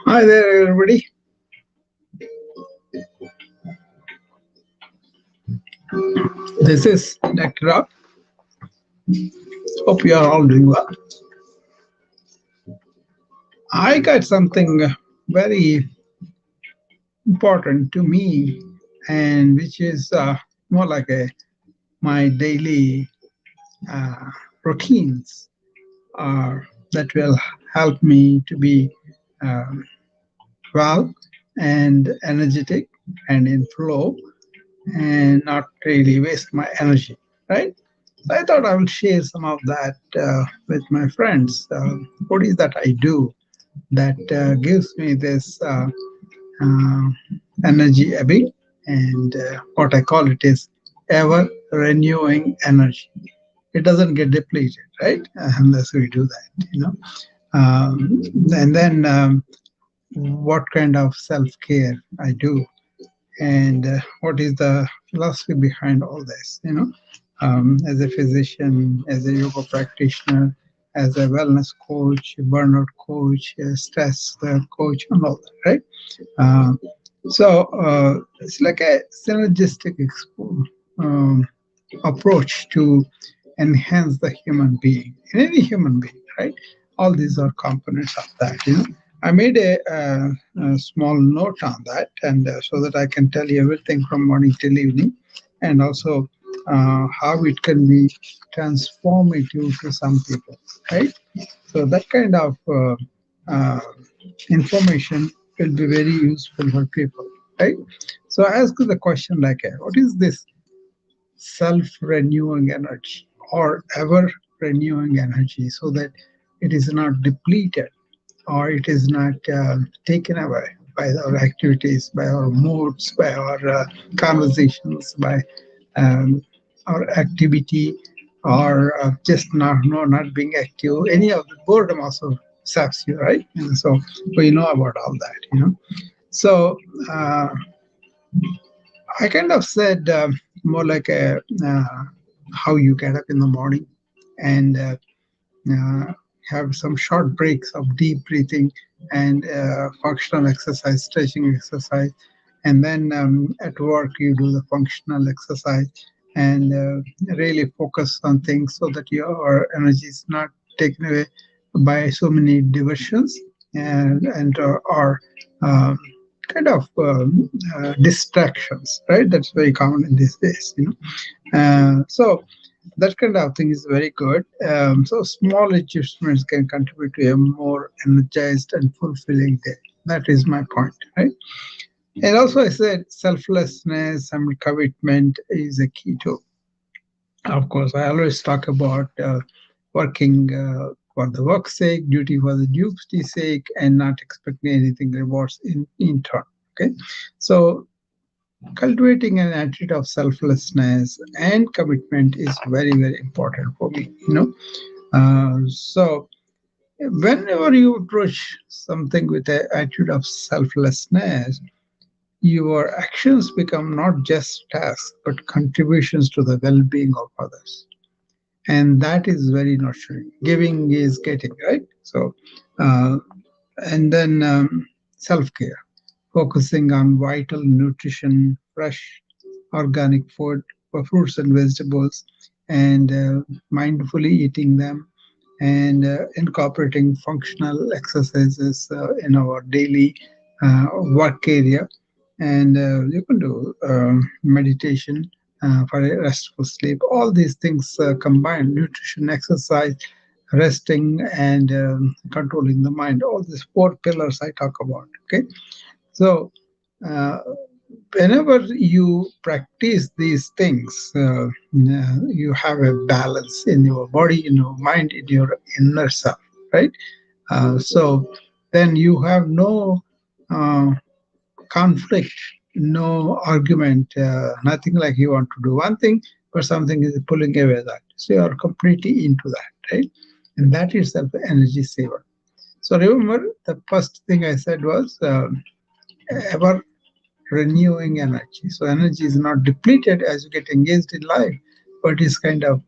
Hi there, everybody. This is Dr. Rock. Hope you are all doing well. I got something very important to me, and which is more like my daily uh, routines that will help me to be um, well and energetic and in flow and not really waste my energy, right? So I thought I will share some of that with my friends. What is that I do that gives me this uh, energy ebbing, and what I call it is ever renewing energy. It doesn't get depleted, right? Unless we do that. And then what kind of self care I do, and what is the philosophy behind all this, as a physician, as a yoga practitioner, as a wellness coach, burnout coach, a stress coach, and all that, right? Um, so it's like a synergistic um, approach to enhance the human being, in any human being, right? All these are components of that. I made a small note on that, and so that I can tell you everything from morning till evening, and also how it can be transformative to some people, right? So that kind of uh, information will be very useful for people, right? So I ask you the question like, what is this self-renewing energy or ever-renewing energy, so that it is not depleted or it is not taken away by our activities, by our moods, by our conversations, by um, our activity, or just not being active. Any of the boredom also saps you, right? And so we know about all that. So uh, I kind of said more like how you get up in the morning and uh, have some short breaks of deep breathing and functional exercise, stretching exercise. And then at work, you do the functional exercise and really focus on things so that your energy is not taken away by so many diversions and or um, kind of distractions, right? That's very common in these days. So that kind of thing is very good. So small adjustments can contribute to a more energized and fulfilling day. That is my point, right? And also, I said selflessness and commitment is a key too. Of course, I always talk about working for the work's sake, duty for the duty's sake, and not expecting anything rewards in turn. Okay, so cultivating an attitude of selflessness and commitment is very, very important for me. So whenever you approach something with an attitude of selflessness, your actions become not just tasks but contributions to the well-being of others, and that is very nurturing. Giving is getting, right? So uh, and then self-care, focusing on vital nutrition, fresh organic food, fruits and vegetables, and mindfully eating them, and incorporating functional exercises in our daily work area. And you can do meditation for a restful sleep. All these things combined: nutrition, exercise, resting, and controlling the mind. All these four pillars I talk about. Okay, so uh, whenever you practice these things, you have a balance in your body, in your mind, in your inner self, right? So then you have no uh, conflict, no argument, nothing like you want to do one thing, but something is pulling away that. So you are completely into that, right? And that itself energy saver. So remember, the first thing I said was ever renewing energy. So energy is not depleted as you get engaged in life, but it's kind of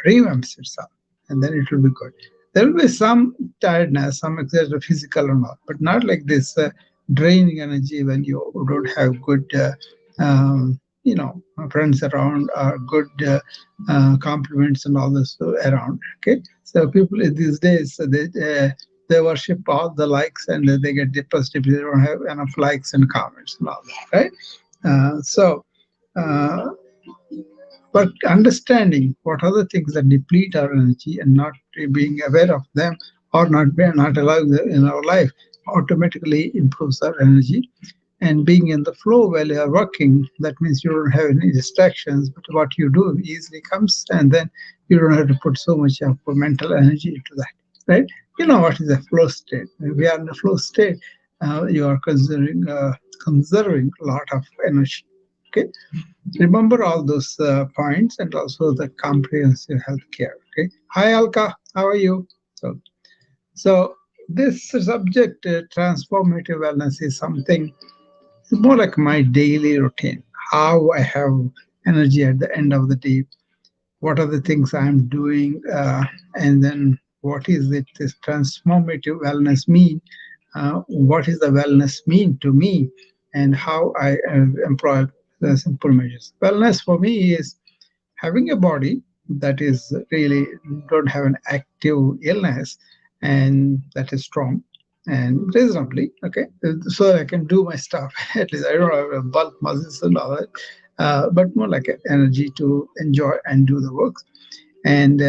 revamps itself, and then it will be good. There will be some tiredness, some exercise, physical and all, but not like this draining energy when you don't have good, friends around, or good compliments and all this around. Okay, so people these days they worship all the likes, and they get depressed if they don't have enough likes and comments and all that, right? So. Uh, but understanding what are the things that deplete our energy and not being aware of them, or not allowing them in our life, automatically improves our energy. And being in the flow while you are working, that means you don't have any distractions, but what you do easily comes, and then you don't have to put so much of mental energy into that, right? You know what is a flow state. When we are in a flow state, you are conserving a lot of energy. Okay, remember all those points, and also the comprehensive health care. Okay, hi Alka, how are you? So this subject, transformative wellness, is something, it's more like my daily routine. How I have energy at the end of the day, what are the things I'm doing, and then what is it this transformative wellness mean? What is the wellness mean to me, and how I employ the simple measures. Wellness for me is having a body that is really don't have an active illness, and that is strong and reasonably okay, so I can do my stuff. At least I don't have a bulk muscles and all that, but more like energy to enjoy and do the work, and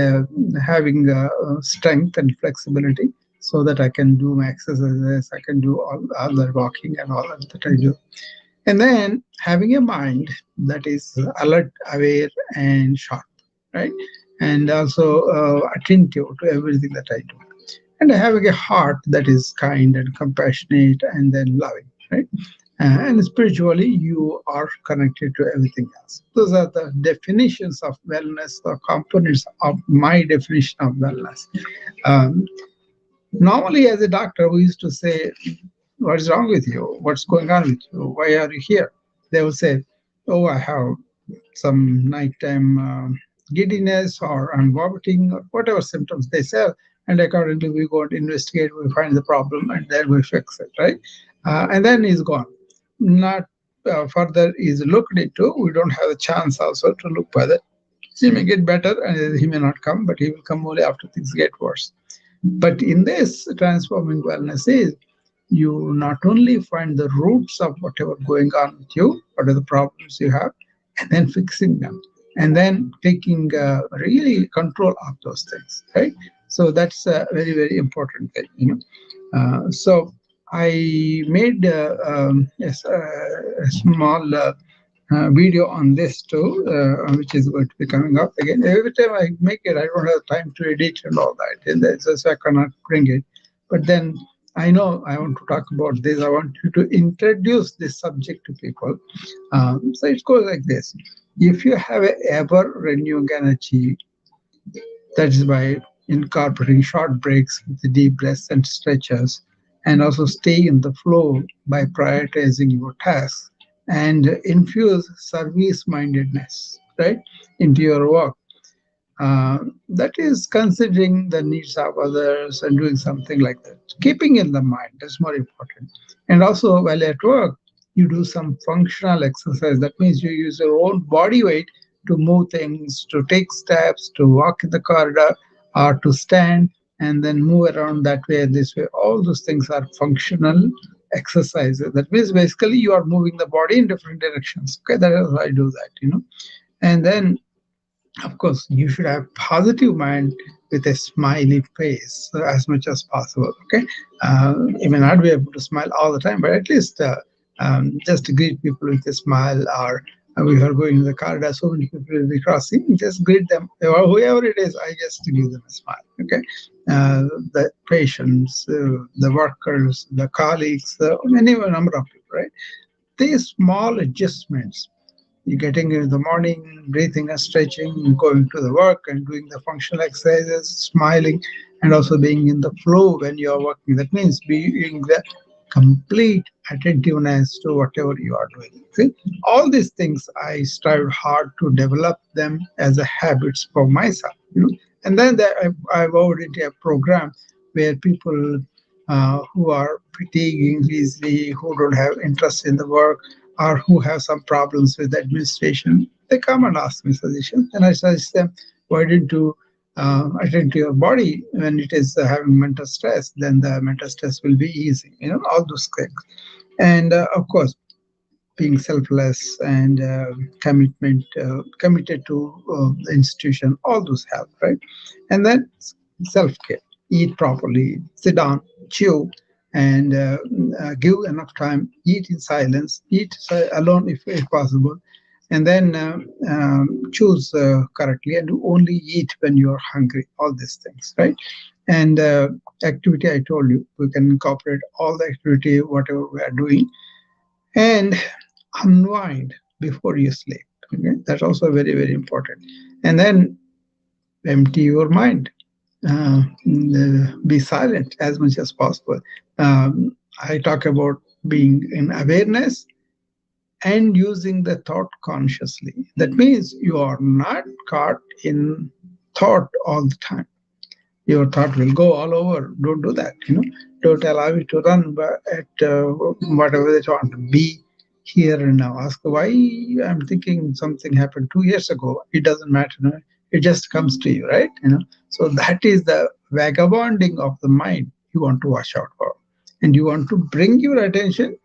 having strength and flexibility, so that I can do my exercises, I can do all the walking and all that I do. And then having a mind that is alert, aware, and sharp, right? And also attentive to everything that I do. And having a heart that is kind and compassionate and then loving, right? And spiritually, you are connected to everything else. Those are the definitions of wellness, the components of my definition of wellness. Um, Normally, as a doctor, we used to say, "What is wrong with you? What's going on with you? Why are you here?" They will say, "Oh, I have some nighttime giddiness, or I'm vomiting, or whatever symptoms they say." And accordingly, we go and investigate, we find the problem, and then we fix it, right? And then he's gone. Not further is looked into. We don't have a chance also to look whether he may get better, and he may not come, but he will come only after things get worse. But in this transforming wellness is you not only find the roots of whatever going on with you, what are the problems you have, and then fixing them, and then taking really control of those things, right? So that's a very, very important thing, you know. So I made a small video on this too, which is going to be coming up again. Every time I make it, I don't have time to edit and all that, and so I cannot bring it. But then I know I want to talk about this. I want you to introduce this subject to people. So it goes like this: if you have a ever renewing energy, that is by incorporating short breaks with the deep breaths and stretches, and also stay in the flow by prioritizing your tasks, and infuse service mindedness, right, into your work. That is considering the needs of others and doing something like that. Keeping in the mind, that's more important. And also, while at work, you do some functional exercise. That means you use your own body weight to move things, to take steps, to walk in the corridor, or to stand and then move around that way, this way. All those things are functional exercises. That means basically you are moving the body in different directions. Okay, that is how I do that, you know. And then of course, you should have positive mind with a smiley face as much as possible. Okay, you may not be able to smile all the time, but at least just to greet people with a smile, or we are going in the corridor, so many people will be crossing, just greet them, or whoever it is. I just give them a smile. Okay, the patients, the workers, the colleagues, any number of people, right? These small adjustments, you getting in the morning, breathing and stretching, going to the work and doing the functional exercises, smiling, and also being in the flow when you are working. That means being the complete attentiveness to whatever you are doing. See, all these things I strive hard to develop them as a habits for myself. You know, And then I vowed into a program where people who are fatiguing easily, who don't have interest in the work, or who have some problems with the administration, they come and ask me suggestions, and I suggest them, why didn't you attend to your body when it is having mental stress? Then the mental stress will be easy, all those things. And of course, being selfless and committed to the institution, all those help, right? And then self-care, eat properly, sit down, chew, and give enough time, eat in silence, eat alone if possible, and then choose correctly, and only eat when you're hungry, all these things, right? And activity, I told you, we can incorporate all the activity, whatever we are doing, and unwind before you sleep. Okay? That's also very, very important. And then empty your mind. Be silent as much as possible. I talk about being in awareness and using the thought consciously. That means you are not caught in thought all the time. Your thought will go all over. Don't do that. Don't allow it to run at whatever they want. Be here and now. Ask why I'm thinking something happened 2 years ago. It doesn't matter. It just comes to you, right? So that is the vagabonding of the mind you want to watch out for, and you want to bring your attention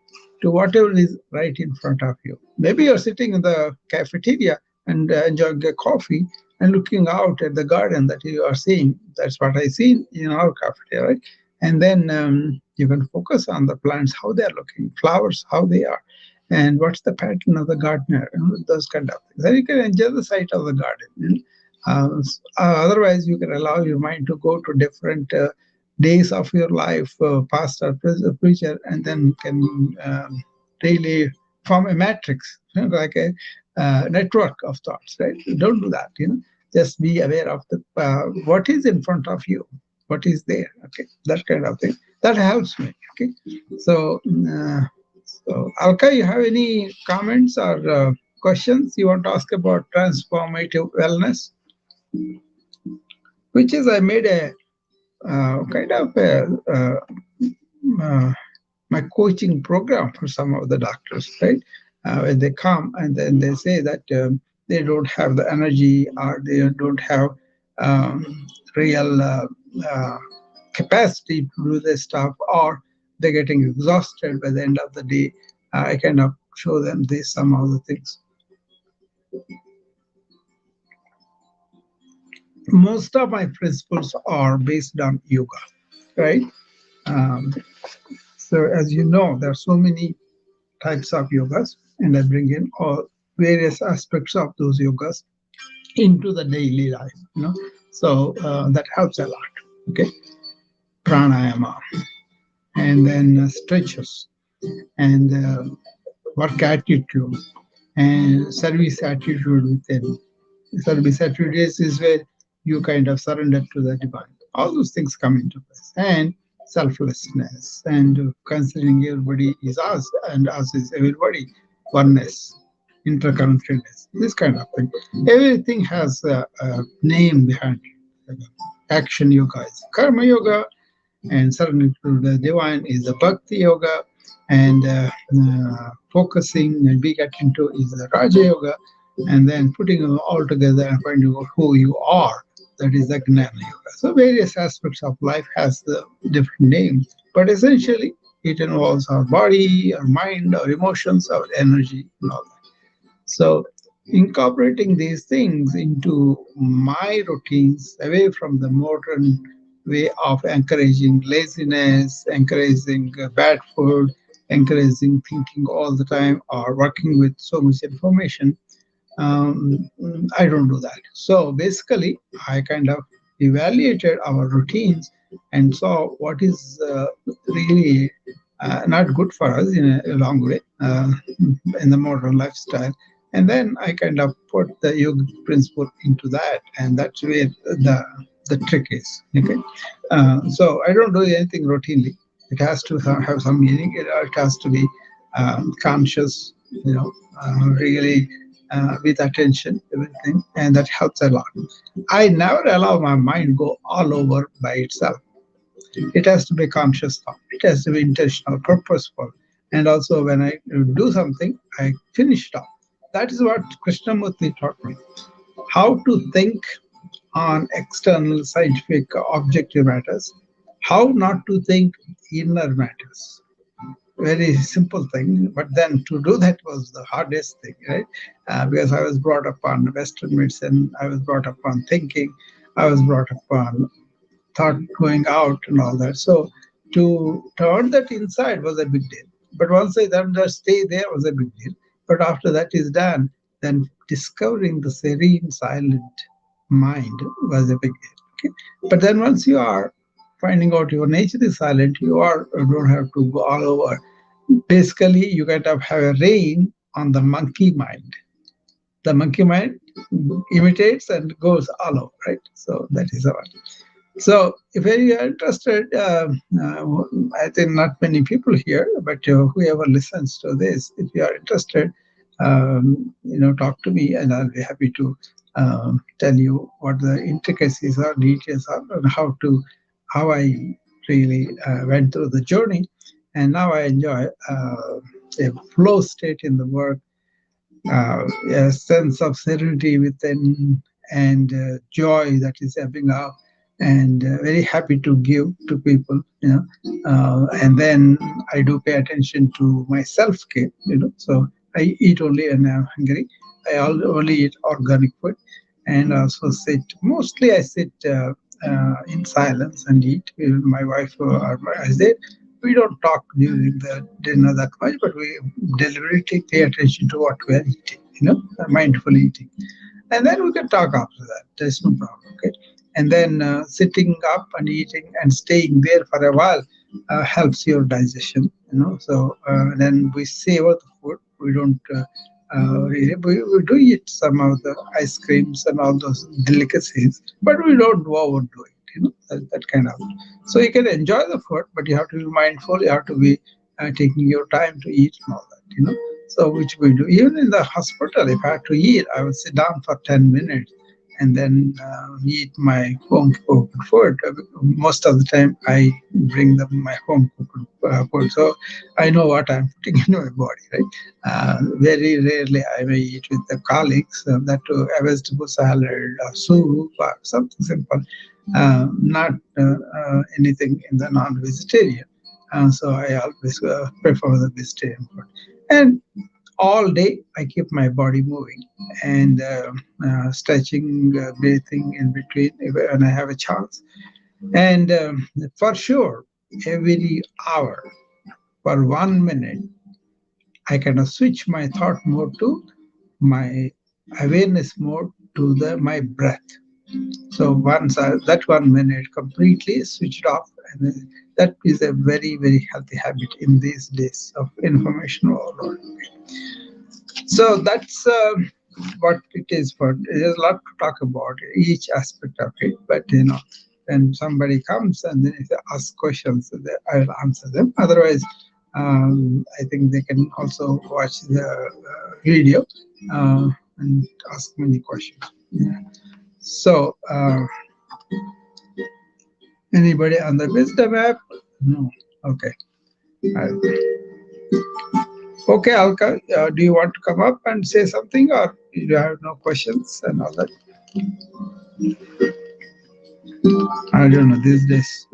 to whatever is right in front of you. Maybe you're sitting in the cafeteria and enjoying a coffee and looking out at the garden that you are seeing. That's what I see in our cafeteria, right? And then you can focus on the plants, how they are looking, flowers, how they are, and what's the pattern of the gardener, those kind of things. Then you can enjoy the sight of the garden. Otherwise, you can allow your mind to go to different days of your life, past or present, future, and then can really form a matrix, like a network of thoughts, right? Don't do that. Just be aware of the what is in front of you, what is there. Okay, that kind of thing. That helps me. Okay, so Alka, you have any comments or questions you want to ask about transformative wellness? Which is I made a kind of a, uh, my coaching program for some of the doctors, right? When they come and then they say that they don't have the energy, or they don't have real uh, capacity to do this stuff, or they're getting exhausted by the end of the day. I kind of show them this, some of the things. Most of my principles are based on yoga, right? Um, so as you know, there are so many types of yogas, and I bring in all various aspects of those yogas into the daily life. So that helps a lot. Okay, pranayama, and then stretches, and work attitude, and service attitude within. Service attitude is where you kind of surrender to the divine. All those things come into place, and selflessness, and considering everybody is us and us is everybody, oneness, interconnectedness, this kind of thing. Everything has a name behind it. Action yoga is karma yoga, and surrendering to the divine is the bhakti yoga, and focusing and being into is the raja yoga, and then putting them all together and finding out who you are, that is the gnana yoga. So various aspects of life has the different names, but essentially it involves our body, our mind, our emotions, our energy, and all that. So incorporating these things into my routines, away from the modern way of encouraging laziness, encouraging bad food, encouraging thinking all the time, or working with so much information, I don't do that. So basically, I kind of evaluated our routines and saw what is really not good for us in a long way in the modern lifestyle. And then I kind of put the yogic principle into that, and that's where the trick is. Okay, so I don't do anything routinely. It has to have some meaning. It has to be conscious. Really with attention, everything, and that helps a lot. I never allow my mind go all over by itself. It has to be conscious thought. It has to be intentional, purposeful, and also when I do something, I finish it off. That is what Krishnamurti taught me. How to think on external scientific objective matters, how not to think inner matters. Very simple thing, but then to do that was the hardest thing, right? Because I was brought up on Western medicine, I was brought up on thinking, I was brought up on thought going out and all that. So to turn that inside was a big deal. But once I then just stay there was a big deal. But after that is done, then discovering the serene, silent mind was a big deal. Okay? But then once you are finding out your nature is silent, you don't have to go all over. Basically, you kind of have a rein on the monkey mind. The monkey mind imitates and goes all over, right? So that is our. So, if you are interested, I think not many people here, but whoever listens to this, if you are interested, talk to me, and I'll be happy to tell you what the intricacies are, details are, and how I really went through the journey, and now I enjoy a flow state in the work, a sense of serenity within, and joy that is ebbing up, and very happy to give to people, and then I do pay attention to my self care, so I eat only when I'm hungry. I only eat organic food, and also sit, mostly I sit in silence and eat. My wife or I say, we don't talk during the dinner that much, but we deliberately pay attention to what we are eating, mindful eating. And then we can talk after that. There's no problem. Okay. And then sitting up and eating and staying there for a while helps your digestion. So then we savor the food. We don't. We do eat some of the ice creams and all those delicacies, but we don't overdo it. That kind of. So you can enjoy the food, but you have to be mindful. You have to be taking your time to eat and all that. So which we do. Even in the hospital, if I had to eat, I would sit down for 10 minutes and then eat my home cooked food. Most of the time, I bring them my home cooked food, so I know what I'm putting in my body. Right? Very rarely I may eat with the colleagues that a vegetable salad or soup or something simple, not anything in the non-vegetarian. So I always prefer the vegetarian food. And all day I keep my body moving and stretching, breathing in between when I have a chance. And for sure, every hour, for 1 minute, I kind of switch my thought mode to my awareness mode to my breath. So once that 1 minute completely switched off, and that is a very, very healthy habit in these days of information overload. So that's what it is for. There's a lot to talk about each aspect of it, but when somebody comes and then if they ask questions, I will answer them. Otherwise, I think they can also watch the video and ask many questions. Yeah. So, anybody on the wisdom app? No. Okay. Okay, Alka, do you want to come up and say something, or you have no questions and all that? I don't know. These days,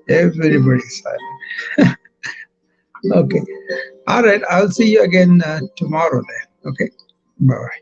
everybody's silent. Okay. All right. I'll see you again tomorrow then. Okay. Bye bye.